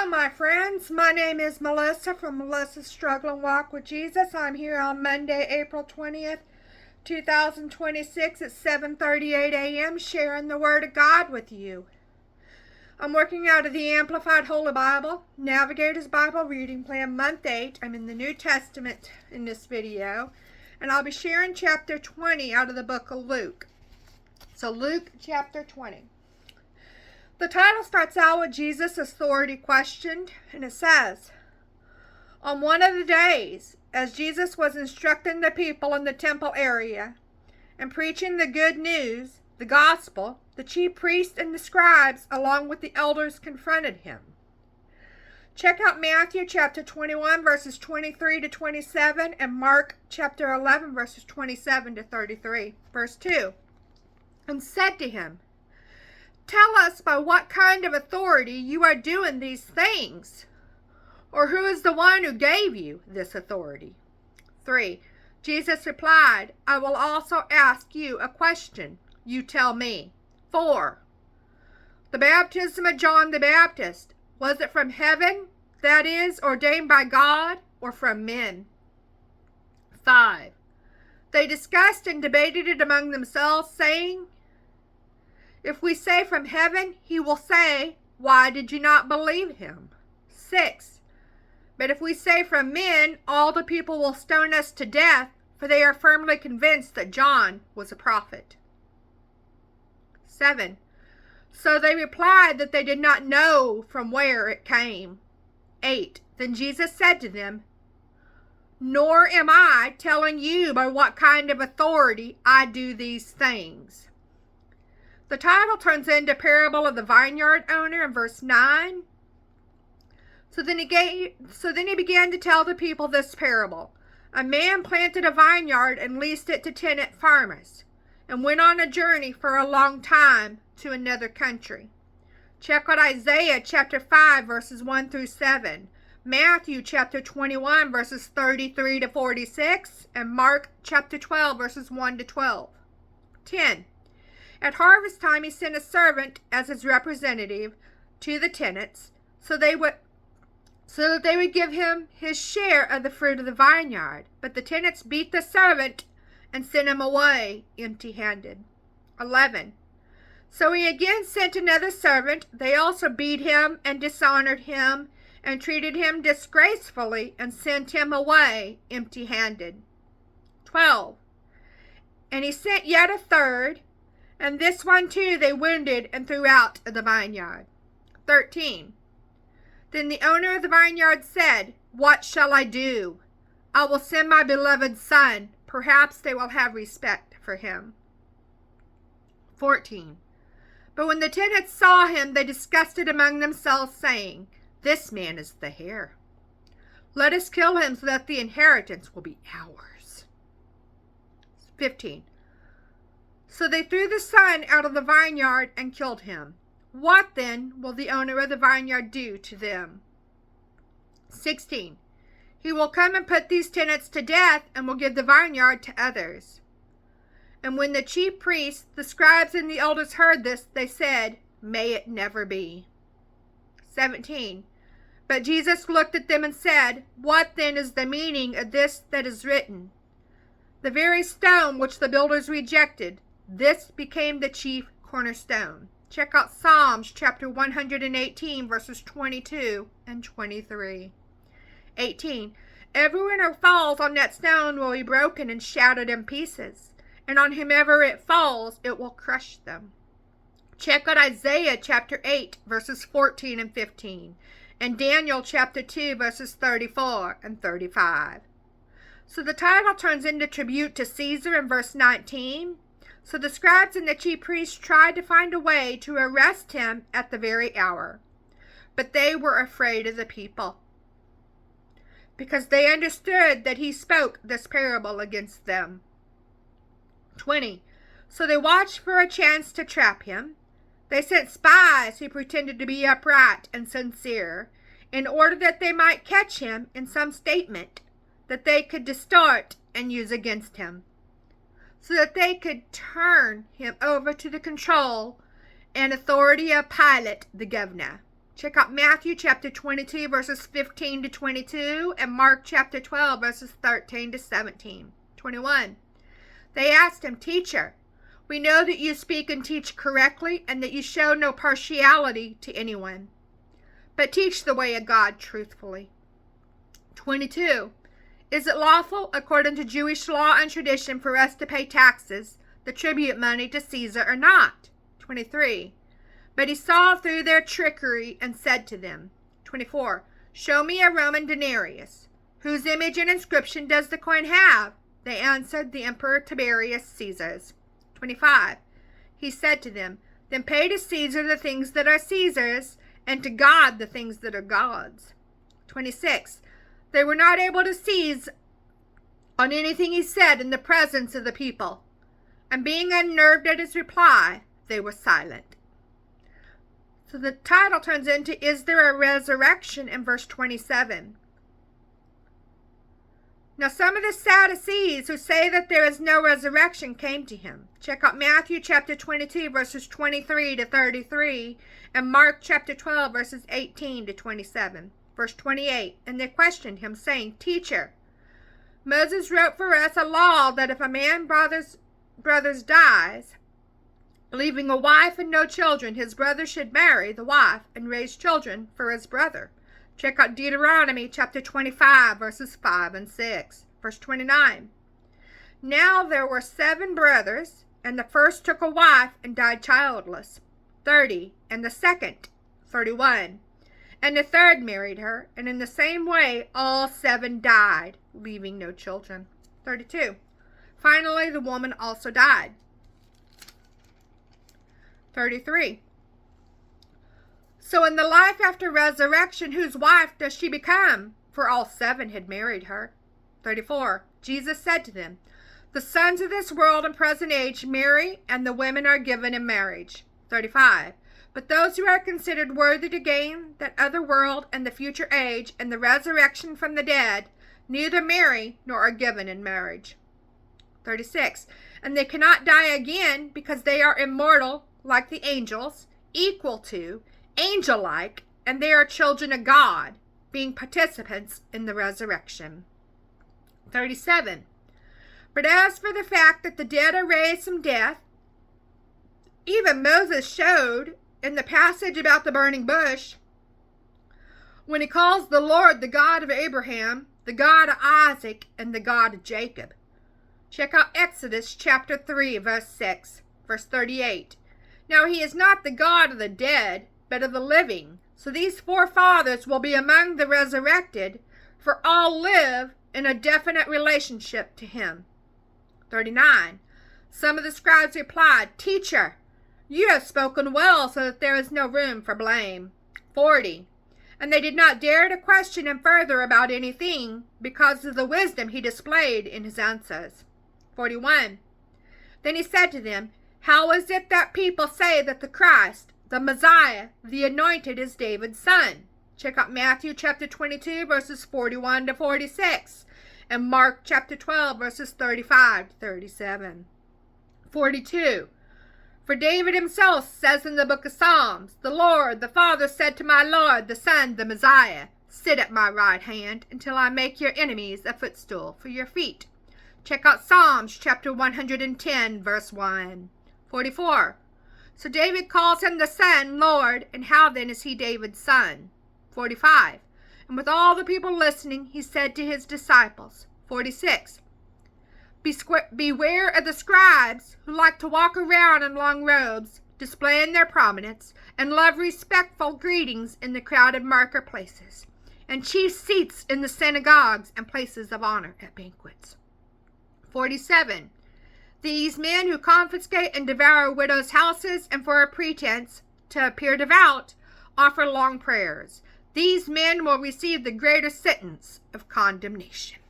Hello, my friends. My name is Melissa from Melissa's Struggle and Walk with Jesus. I'm here on Monday, April 20th, 2026 at 7:38 a.m. sharing the Word of God with you. I'm working out of the Amplified Holy Bible, Navigator's Bible Reading Plan, Month 8. I'm in the New Testament in this video, and I'll be sharing chapter 20 out of the book of Luke. So Luke chapter 20. The title starts out with Jesus' authority questioned, and it says, on one of the days, as Jesus was instructing the people in the temple area and preaching the good news, the gospel, the chief priests and the scribes, along with the elders, confronted him. Check out Matthew chapter 21, verses 23 to 27, and Mark chapter 11, verses 27 to 33. Verse 2, and said to him, tell us by what kind of authority you are doing these things, or who is the one who gave you this authority? 3. Jesus replied, I will also ask you a question. You tell me. 4. The baptism of John the Baptist, was it from heaven, that is, ordained by God, or from men? 5. They discussed and debated it among themselves, saying, if we say from heaven, he will say, why did you not believe him? 6. But if we say from men, all the people will stone us to death, for they are firmly convinced that John was a prophet. 7. So they replied that they did not know from where it came. 8. Then Jesus said to them, nor am I telling you by what kind of authority I do these things. The title turns into Parable of the Vineyard Owner in verse 9. So then he began to tell the people this parable. A man planted a vineyard and leased it to tenant farmers, and went on a journey for a long time to another country. Check out Isaiah chapter 5, verses 1 through 7, Matthew chapter 21, verses 33 to 46, and Mark chapter 12, verses 1 to 12. 10. At harvest time, he sent a servant as his representative to the tenants, so that they would give him his share of the fruit of the vineyard. But the tenants beat the servant and sent him away empty-handed. 11. So he again sent another servant. They also beat him and dishonored him and treated him disgracefully and sent him away empty-handed. 12. And he sent yet a third, and this one too they wounded and threw out of the vineyard. 13. Then the owner of the vineyard said, what shall I do? I will send my beloved son. Perhaps they will have respect for him. 14. But when the tenants saw him, they discussed it among themselves, saying, this man is the heir. Let us kill him so that the inheritance will be ours. 15. So they threw the son out of the vineyard and killed him. What then will the owner of the vineyard do to them? 16. He will come and put these tenants to death and will give the vineyard to others. And when the chief priests, the scribes, and the elders heard this, they said, may it never be. 17. But Jesus looked at them and said, what then is the meaning of this that is written? The very stone which the builders rejected, this became the chief cornerstone. Check out Psalms chapter 118, verses 22 and 23. 18. Everyone who falls on that stone will be broken and shattered in pieces, and on whomever it falls, it will crush them. Check out Isaiah chapter 8, verses 14 and 15, and Daniel chapter 2, verses 34 and 35. So the title turns into tribute to Caesar in verse 19. So the scribes and the chief priests tried to find a way to arrest him at the very hour. But they were afraid of the people, because they understood that he spoke this parable against them. 20. So they watched for a chance to trap him. They sent spies who pretended to be upright and sincere, in order that they might catch him in some statement that they could distort and use against him, so that they could turn him over to the control and authority of Pilate the governor. Check out Matthew chapter 22, verses 15 to 22, and Mark chapter 12, verses 13 to 17. 21. They asked him, Teacher, we know that you speak and teach correctly, and that you show no partiality to anyone, but teach the way of God truthfully. 22. Is it lawful, according to Jewish law and tradition, for us to pay taxes, the tribute money, to Caesar or not? 23. But he saw through their trickery and said to them, 24. Show me a Roman denarius. Whose image and inscription does the coin have? They answered, the Emperor Tiberius Caesar's. 25. He said to them, Then pay to Caesar the things that are Caesar's, and to God the things that are God's. 26. They were not able to seize on anything he said in the presence of the people, and being unnerved at his reply, they were silent. So the title turns into, Is there a resurrection, in verse 27. Now some of the Sadducees who say that there is no resurrection came to him. Check out Matthew chapter 22, verses 23 to 33, and Mark chapter 12, verses 18 to 27. Verse 28, and they questioned him, saying, Teacher, Moses wrote for us a law that if a man brothers dies, leaving a wife and no children, his brother should marry the wife and raise children for his brother. Check out Deuteronomy chapter 25, verses 5 and 6. Verse 29. Now there were 7 brothers, and the first took a wife and died childless, 30, and the second, 31. And the third married her, and in the same way all 7 died, leaving no children. 32. Finally, the woman also died. 33. So in the life after resurrection, whose wife does she become? For all 7 had married her. 34. Jesus said to them, The sons of this world and present age marry, and the women are given in marriage. 35. But those who are considered worthy to gain that other world and the future age and the resurrection from the dead neither marry nor are given in marriage. 36. And they cannot die again, because they are immortal like the angels, equal to, angel-like, and they are children of God, being participants in the resurrection. 37. But as for the fact that the dead are raised from death, even Moses showed in the passage about the burning bush, when he calls the Lord the God of Abraham, the God of Isaac, and the God of Jacob. Check out Exodus chapter 3, verse 6, verse 38. Now he is not the God of the dead, but of the living. So these forefathers will be among the resurrected, for all live in a definite relationship to him. 39. Some of the scribes replied, Teacher, you have spoken well, so that there is no room for blame. 40. And they did not dare to question him further about anything, because of the wisdom he displayed in his answers. 41. Then he said to them, How is it that people say that the Christ, the Messiah, the Anointed, is David's son? Check out Matthew chapter 22, verses 41 to 46, and Mark chapter 12, verses 35 to 37. 42. For David himself says in the book of Psalms, The Lord, the Father, said to my Lord, the Son, the Messiah, Sit at my right hand until I make your enemies a footstool for your feet. Check out Psalms chapter 110, verse 1. 44. So David calls him the Son, Lord, and how then is he David's son? 45. And with all the people listening, he said to his disciples, 46. Beware of the scribes who like to walk around in long robes, displaying their prominence, and love respectful greetings in the crowded marketplaces, and chief seats in the synagogues and places of honor at banquets. 47. These men who confiscate and devour widows' houses, and for a pretense to appear devout, offer long prayers. These men will receive the greater sentence of condemnation.